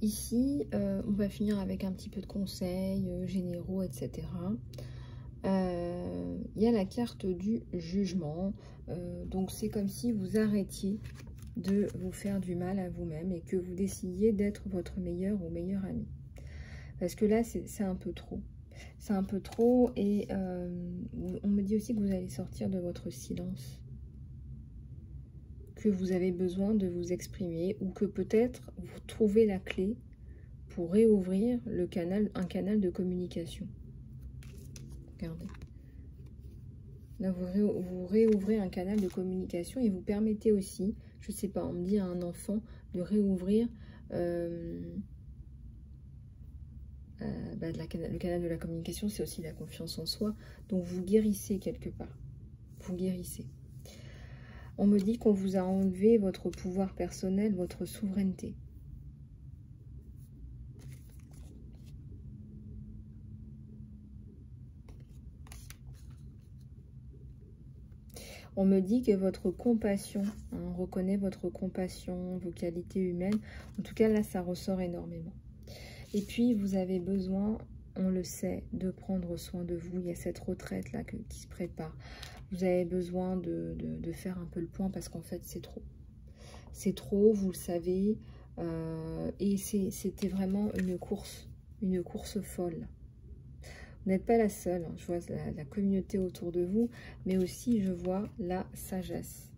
ici, on va finir avec un petit peu de conseils généraux, etc. Il y a la carte du jugement. Donc, c'est comme si vous arrêtiez de vous faire du mal à vous-même et que vous décidiez d'être votre meilleur ou meilleur ami. Parce que là, c'est un peu trop. C'est un peu trop et on me dit aussi que vous allez sortir de votre silence. Que vous avez besoin de vous exprimer ou que peut-être vous trouvez la clé pour réouvrir un canal de communication. Regardez. Là, vous réouvrez un canal de communication et vous permettez aussi, je ne sais pas, on me dit à un enfant de réouvrir le canal de la communication, c'est aussi la confiance en soi. Donc, vous guérissez quelque part. Vous guérissez. On me dit qu'on vous a enlevé votre pouvoir personnel, votre souveraineté. On me dit que votre compassion, hein, on reconnaît votre compassion, vos qualités humaines. En tout cas, là, ça ressort énormément. Et puis, vous avez besoin, on le sait, de prendre soin de vous. Il y a cette retraite-là qui se prépare. Vous avez besoin de faire un peu le point parce qu'en fait, c'est trop. C'est trop, vous le savez. Et c'était vraiment une course folle. Vous n'êtes pas la seule, hein. Je vois la communauté autour de vous, mais aussi je vois la sagesse.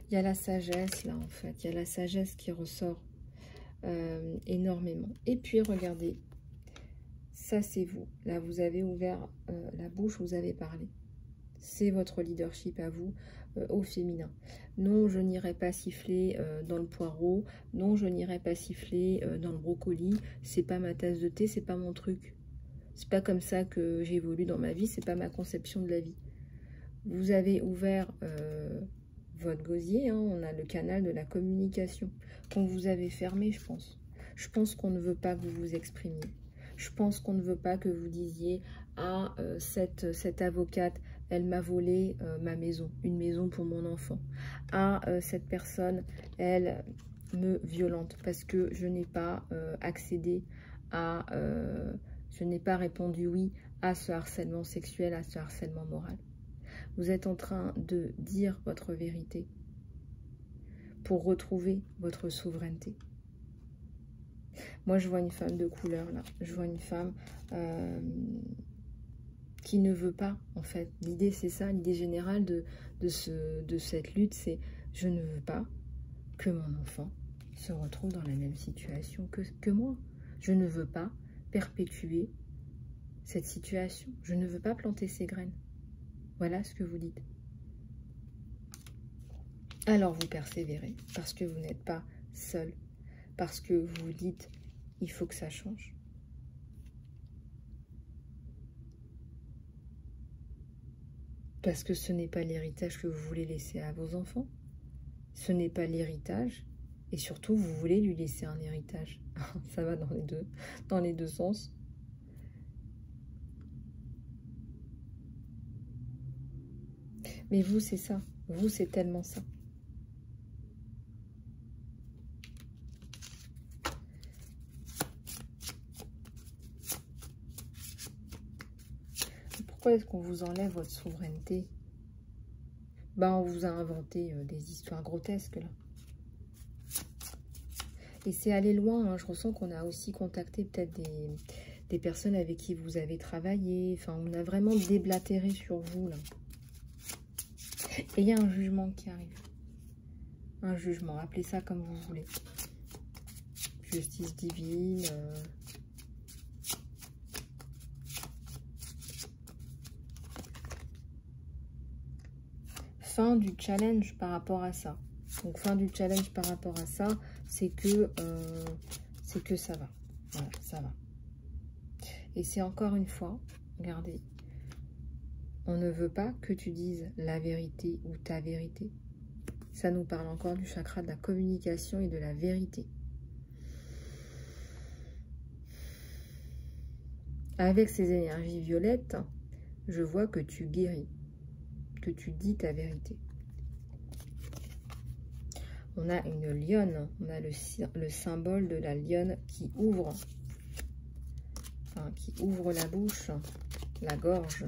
Il y a la sagesse là en fait, il y a la sagesse qui ressort énormément. Et puis regardez, ça c'est vous. Là vous avez ouvert la bouche, vous avez parlé. C'est votre leadership à vous, au féminin. Non, je n'irai pas siffler dans le poireau. Non, je n'irai pas siffler dans le brocoli. C'est pas ma tasse de thé, c'est pas mon truc. C'est pas comme ça que j'évolue dans ma vie, c'est pas ma conception de la vie. Vous avez ouvert votre gosier, hein, on a le canal de la communication qu'on vous avez fermé, je pense. Je pense qu'on ne veut pas que vous vous exprimiez. Je pense qu'on ne veut pas que vous disiez « Ah, cette avocate, elle m'a volé ma maison, une maison pour mon enfant. Ah, cette personne, elle me violente parce que je n'ai pas accédé à... je n'ai pas répondu oui à ce harcèlement sexuel, à ce harcèlement moral. » Vous êtes en train de dire votre vérité pour retrouver votre souveraineté. Moi, je vois une femme de couleur, là. Je vois une femme qui ne veut pas, en fait. L'idée, c'est ça, l'idée générale de cette lutte, c'est je ne veux pas que mon enfant se retrouve dans la même situation que moi. Je ne veux pas perpétuer cette situation. Je ne veux pas planter ces graines. Voilà ce que vous dites. Alors vous persévérez parce que vous n'êtes pas seul. Parce que vous vous dites, il faut que ça change. Parce que ce n'est pas l'héritage que vous voulez laisser à vos enfants. Ce n'est pas l'héritage. Et surtout, vous voulez lui laisser un héritage. Ça va dans les deux sens. Mais vous, c'est ça. Vous, c'est tellement ça. Pourquoi est-ce qu'on vous enlève votre souveraineté? Ben, on vous a inventé des histoires grotesques, là. Et c'est aller loin, hein. Je ressens qu'on a aussi contacté peut-être des personnes avec qui vous avez travaillé. Enfin, on a vraiment déblatéré sur vous, là. Et il y a un jugement qui arrive. Un jugement, appelez ça comme vous voulez. Justice divine. Fin du challenge par rapport à ça. Donc, fin du challenge par rapport à ça, c'est que ça va. Voilà, ça va. Et c'est encore une fois, regardez, on ne veut pas que tu dises la vérité ou ta vérité. Ça nous parle encore du chakra de la communication et de la vérité. Avec ces énergies violettes, je vois que tu guéris, que tu dis ta vérité. On a une lionne, on a le symbole de la lionne qui ouvre, enfin, qui ouvre la bouche, la gorge.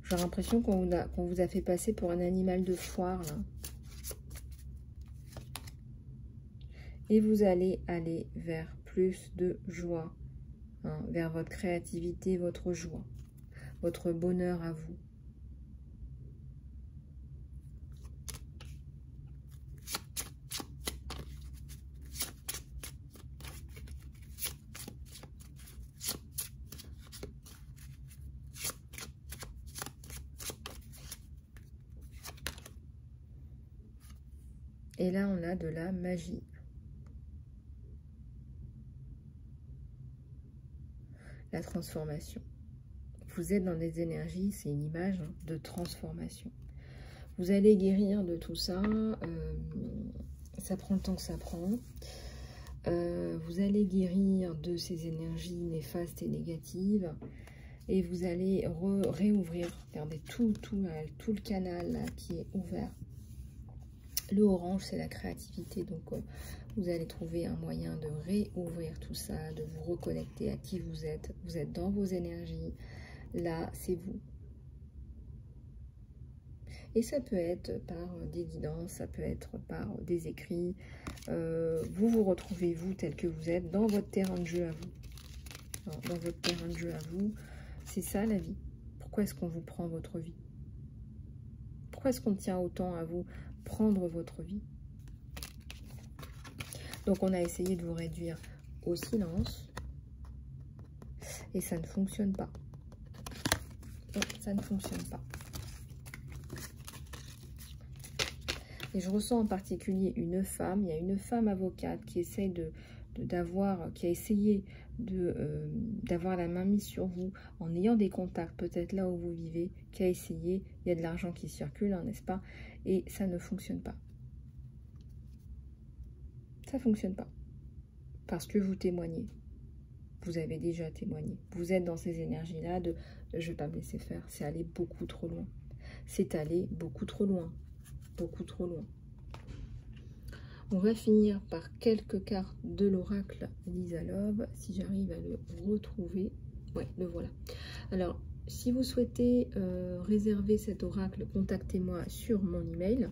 J'ai l'impression qu'on vous a fait passer pour un animal de foire, là. Et vous allez aller vers plus de joie, hein, vers votre créativité, votre joie, votre bonheur à vous. Et là, on a de la magie. La transformation. Vous êtes dans des énergies, c'est une image hein, de transformation. Vous allez guérir de tout ça. Ça prend le temps que ça prend. Vous allez guérir de ces énergies néfastes et négatives. Et vous allez réouvrir. Regardez tout le canal là, qui est ouvert. Le orange, c'est la créativité. Donc, vous allez trouver un moyen de réouvrir tout ça, de vous reconnecter à qui vous êtes. Vous êtes dans vos énergies. Là, c'est vous. Et ça peut être par des guidances, ça peut être par des écrits. Vous vous retrouvez, vous, tel que vous êtes, dans votre terrain de jeu à vous. Alors, dans votre terrain de jeu à vous. C'est ça, la vie. Pourquoi est-ce qu'on vous prend votre vie? Pourquoi est-ce qu'on tient autant à vous prendre votre vie? Donc, on a essayé de vous réduire au silence. Et ça ne fonctionne pas. Non, ça ne fonctionne pas. Et je ressens en particulier une femme, il y a une femme avocate qui essaye qui a essayé d'avoir la main mise sur vous en ayant des contacts, peut-être là où vous vivez, qui a essayé, il y a de l'argent qui circule, hein, n'est-ce pas? Et ça ne fonctionne pas. Ça ne fonctionne pas. Parce que vous témoignez. Vous avez déjà témoigné. Vous êtes dans ces énergies-là de « je ne vais pas me laisser faire ». C'est aller beaucoup trop loin. C'est aller beaucoup trop loin. Beaucoup trop loin. On va finir par quelques cartes de l'oracle Lisa Love, si j'arrive à le retrouver. Ouais, le voilà. Alors, si vous souhaitez réserver cet oracle, contactez-moi sur mon email,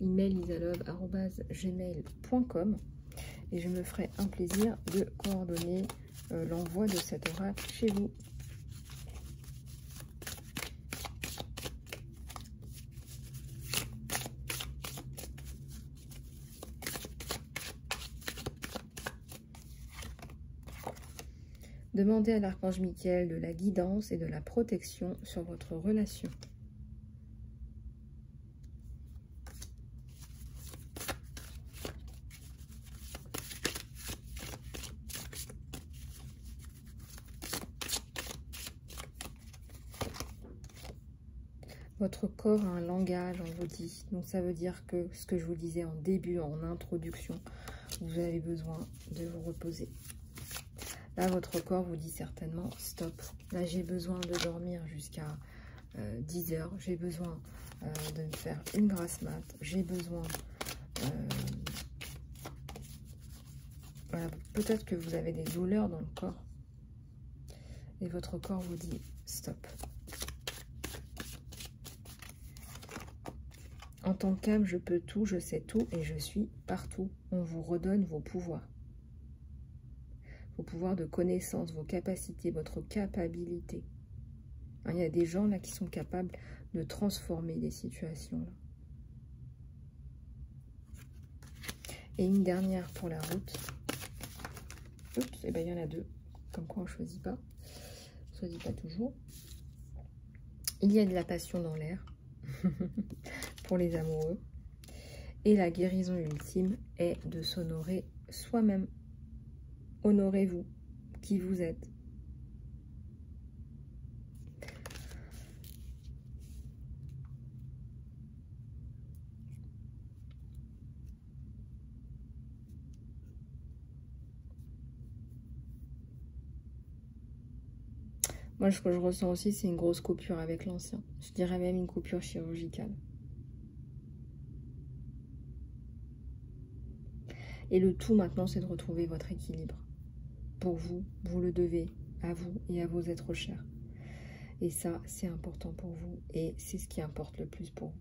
lisalove@gmail.com, et je me ferai un plaisir de coordonner l'envoi de cet oracle chez vous. Demandez à l'archange Michael de la guidance et de la protection sur votre relation. Votre corps a un langage, on vous dit. Donc ça veut dire que ce que je vous disais en début, en introduction, vous avez besoin de vous reposer. Là, votre corps vous dit certainement stop. Là, j'ai besoin de dormir jusqu'à 10 heures. J'ai besoin de me faire une grasse mat. J'ai besoin... voilà, peut-être que vous avez des douleurs dans le corps. Et votre corps vous dit stop. En tant qu'âme, je peux tout, je sais tout et je suis partout. On vous redonne vos pouvoirs. Vos pouvoirs de connaissance, vos capacités, votre capacité. Il y a des gens là qui sont capables de transformer des situations. Là. Et une dernière pour la route. Oups, et bien il y en a deux. Comme quoi on ne choisit pas. On ne choisit pas toujours. Il y a de la passion dans l'air. Pour les amoureux. Et la guérison ultime est de s'honorer soi-même. Honorez-vous, qui vous êtes. Moi, ce que je ressens aussi, c'est une grosse coupure avec l'ancien. Je dirais même une coupure chirurgicale. Et le tout maintenant, c'est de retrouver votre équilibre. Pour vous, vous le devez à vous et à vos êtres chers. Et ça, c'est important pour vous et c'est ce qui importe le plus pour vous.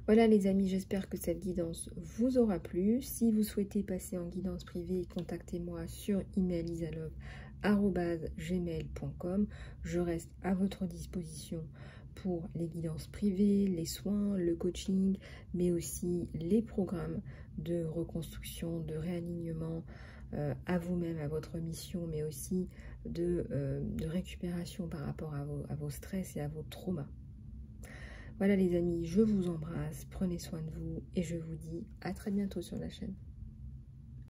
Voilà les amis, j'espère que cette guidance vous aura plu. Si vous souhaitez passer en guidance privée, contactez-moi sur email.lisalove@gmail.com. Je reste à votre disposition pour les guidances privées, les soins, le coaching, mais aussi les programmes de reconstruction, de réalignement à vous-même, à votre mission, mais aussi de récupération par rapport à vos stress et à vos traumas. Voilà les amis, je vous embrasse, prenez soin de vous et je vous dis à très bientôt sur la chaîne.